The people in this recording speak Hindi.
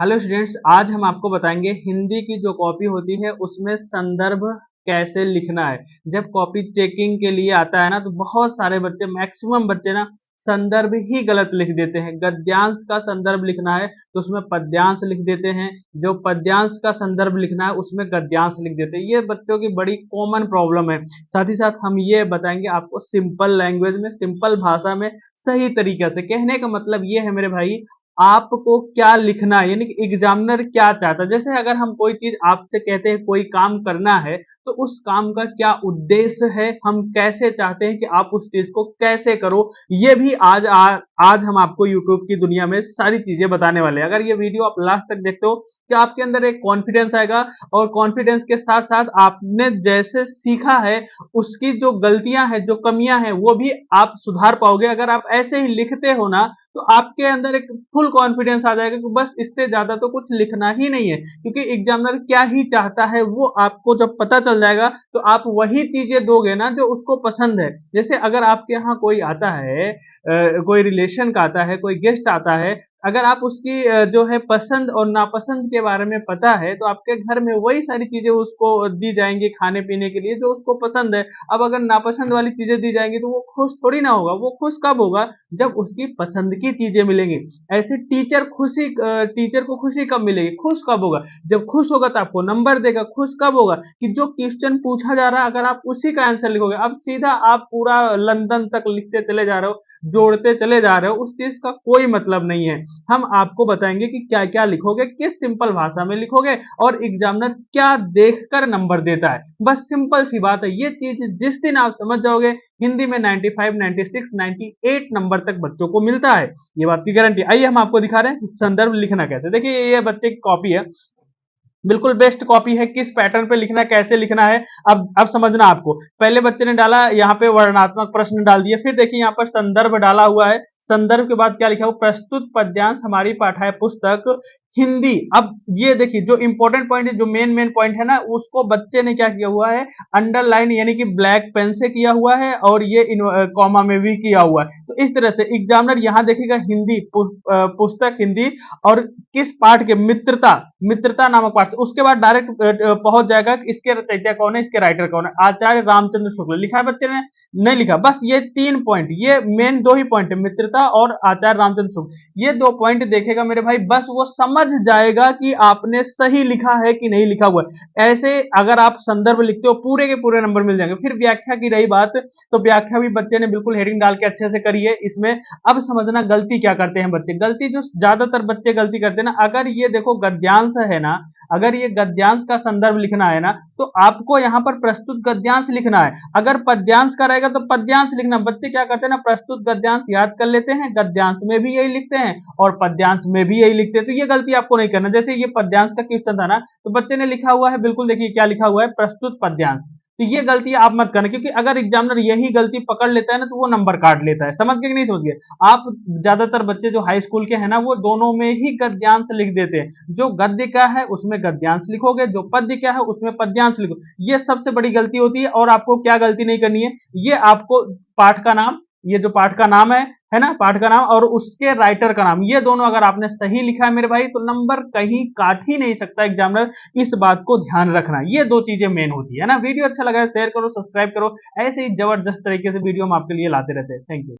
हेलो स्टूडेंट्स, आज हम आपको बताएंगे हिंदी की जो कॉपी होती है उसमें संदर्भ कैसे लिखना है। जब कॉपी चेकिंग के लिए आता है ना, तो बहुत सारे बच्चे, मैक्सिमम बच्चे ना संदर्भ ही गलत लिख देते हैं। गद्यांश का संदर्भ लिखना है तो उसमें पद्यांश लिख देते हैं, जो पद्यांश का संदर्भ लिखना है उसमें गद्यांश लिख देते हैं। ये बच्चों की बड़ी कॉमन प्रॉब्लम है। साथ ही साथ हम ये बताएंगे आपको सिंपल लैंग्वेज में, सिंपल भाषा में, सही तरीके से। कहने का मतलब ये है मेरे भाई, आपको क्या लिखना है, यानी कि एग्जामिनर क्या चाहता है। जैसे अगर हम कोई चीज आपसे कहते हैं, कोई काम करना है, तो उस काम का क्या उद्देश्य है, हम कैसे चाहते हैं कि आप उस चीज को कैसे करो, ये भी आज हम आपको यूट्यूब की दुनिया में सारी चीजें बताने वाले हैं। अगर ये वीडियो आप लास्ट तक देखते हो तो आपके अंदर एक कॉन्फिडेंस आएगा, और कॉन्फिडेंस के साथ साथ आपने जैसे सीखा है उसकी जो गलतियां हैं, जो कमियां हैं, वो भी आप सुधार पाओगे। अगर आप ऐसे ही लिखते हो ना, तो आपके अंदर एक फुल कॉन्फिडेंस आ जाएगा कि बस इससे ज्यादा तो कुछ लिखना ही नहीं है, क्योंकि एग्जामिनर क्या ही चाहता है वो आपको जब पता चल जाएगा तो आप वही चीजें दोगे ना जो उसको पसंद है। जैसे अगर आपके यहाँ कोई आता है, कोई रिलेशन का आता है, कोई गेस्ट आता है, अगर आप उसकी जो है पसंद और नापसंद के बारे में पता है, तो आपके घर में वही सारी चीजें उसको दी जाएंगी खाने पीने के लिए जो उसको पसंद है। अब अगर नापसंद वाली चीजें दी जाएंगी तो वो खुश थोड़ी ना होगा। वो खुश कब होगा? जब उसकी पसंद की चीजें मिलेंगी। ऐसे टीचर को खुशी कब मिलेगी? खुश कब होगा? जब खुश होगा तो आपको नंबर देगा। खुश कब होगा? कि जो क्वेश्चन पूछा जा रहा है अगर आप उसी का आंसर लिखोगे। अब सीधा आप पूरा लंदन तक लिखते चले जा रहे हो, जोड़ते चले जा रहे हो, उस चीज का कोई मतलब नहीं है। हम आपको बताएंगे कि क्या क्या लिखोगे, किस सिंपल भाषा में लिखोगे, और एग्जामिनर क्या देखकर नंबर देता है। बस सिंपल सी बात है। ये चीज जिस दिन आप समझ जाओगे, हिंदी में 95, 96, 98 नंबर तक बच्चों को मिलता है, ये बात की गारंटी। आइए हम आपको दिखा रहे हैं संदर्भ लिखना कैसे। देखिए, ये बच्चे की कॉपी है, बिल्कुल बेस्ट कॉपी है। किस पैटर्न पे लिखना है, कैसे लिखना है, अब समझना आपको। पहले बच्चे ने डाला यहाँ पे वर्णनात्मक प्रश्न डाल दिया, फिर देखिए यहाँ पर संदर्भ डाला हुआ है। संदर्भ के बाद क्या लिखा हुआ? प्रस्तुत पद्यांश हमारी पाठ्य पुस्तक हिंदी। अब ये देखिए, जो इंपॉर्टेंट पॉइंट है, जो मेन पॉइंट है ना, उसको बच्चे ने क्या किया हुआ है? अंडरलाइन यानी कि ब्लैक पेन से किया हुआ है, और ये कॉमा में भी किया हुआ है। तो इस तरह से एग्जामिनर यहाँ देखेगा हिंदी, पुस्तक हिंदी, और किस पाठ के? मित्रता, मित्रता नामक पाठ से। उसके बाद डायरेक्ट पहुंच जाएगा कि इसके रचयिता कौन है, इसके राइटर कौन है। आचार्य रामचंद्र शुक्ल। लिखा है बच्चे ने? नहीं लिखा। बस ये 3 पॉइंट, ये मेन 2 ही पॉइंट है, मित्रता और आचार्य रामचंद्र शुक्ल। ये 2 पॉइंट देखेगा मेरे भाई, बस वो समझ जाएगा कि आपने सही लिखा है कि नहीं लिखा हुआ है। ऐसे अगर आप संदर्भ लिखते हो, पूरे के पूरे नंबर मिल जाएंगे। फिर व्याख्या की रही बात, तो व्याख्या भी बच्चे ने बिल्कुल हेडिंग डाल के अच्छे से करी है इसमें। अब समझना गलती क्या करते हैं बच्चे। गलती जो ज्यादातर बच्चे गलती करते हैं ना, अगर ये देखो गद्यांश है ना, अगर ये गद्यांश का संदर्भ लिखना है ना, तो आपको यहाँ पर प्रस्तुत गद्यांश लिखना है। अगर पद्यांश का रहेगा तो पद्यांश लिखना। बच्चे क्या करते हैं ना, प्रस्तुत गद्यांश याद कर लेते हैं, गद्यांश में भी यही लिखते हैं और पद्यांश में भी यही लिखते हैं। तो ये गलती आपको नहीं करना। जैसे ये पद्यांश का क्वेश्चन था ना, तो बच्चे ने लिखा हुआ है, बिल्कुल देखिए क्या लिखा हुआ है, प्रस्तुत पद्यांश। तो ये गलती आप मत करना, क्योंकि अगर एग्जामिनर यही गलती पकड़ लेता है ना, तो वो नंबर काट लेता है। समझ गए कि नहीं समझ गए आप? ज्यादातर बच्चे जो हाई स्कूल के हैं ना, वो दोनों में ही गद्यांश लिख देते हैं। जो गद्य का है उसमें गद्यांश लिखोगे, जो पद्य का है उसमें पद्यांश लिखो। ये सबसे बड़ी गलती होती है। और आपको क्या गलती नहीं करनी है? ये आपको पाठ का नाम, ये जो पाठ का नाम है ना, पाठ का नाम और उसके राइटर का नाम, ये दोनों अगर आपने सही लिखा है मेरे भाई, तो नंबर कहीं काट ही नहीं सकता एग्जामिनर। इस बात को ध्यान रखना। ये 2 चीजें मेन होती है ना। वीडियो अच्छा लगा है शेयर करो, सब्सक्राइब करो। ऐसे ही जबरदस्त तरीके से वीडियो हम आपके लिए लाते रहते हैं। Thank you.